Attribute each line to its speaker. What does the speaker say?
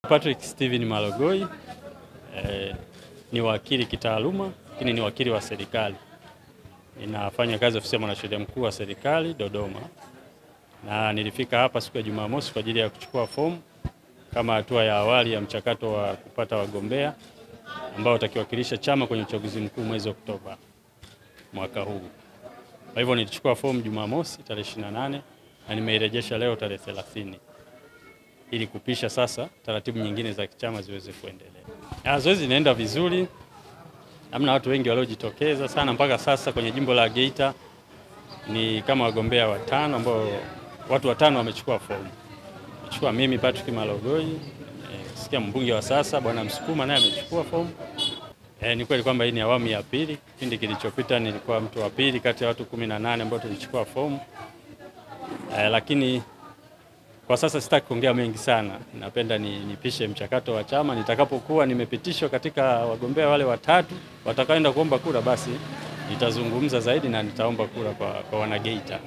Speaker 1: Patrick Steven Malogoi ni wakili kitaaluma, lakini ni wakili wa serikali. Ninafanya kazi ofisi ya mwanasheria mkuu wa serikali Dodoma, na nilifika hapa siku ya Jumamosi kwa ajili ya kuchukua fomu kama hatua ya awali ya mchakato wa kupata wagombea ambao watakiwakilisha chama kwenye uchaguzi mkuu mwezi Oktoba mwaka huu. Kwa hivyo nilichukua fomu Jumamosi tarehe 28 na nimeirejesha leo tarehe 30 ili kupisha sasa taratibu nyingine za kichama ziweze kuendelea. Zoezi linaenda vizuri. Hamna watu wengi waliojitokeza sana mpaka sasa. Kwenye jimbo la Geita ni kama wagombea watano ambao watu watano wamechukua fomu. Nimechukua mimi Patrick Malogoi, sikia mbunge wa sasa Bwana Msukuma naye amechukua fomu. Ni kweli kwamba hii ni awamu ya pili. Kipindi kilichopita nilikuwa mtu wa pili kati ya watu 18 ambao tulichukua fomu. Lakini kwa sasa sitaki kuongea mengi sana. Napenda nipishe mchakato wa chama. Nitakapokuwa nimepitishwa katika wagombea wale watatu watakaoenda kuomba kura, basi nitazungumza zaidi na nitaomba kura kwa wana Geita.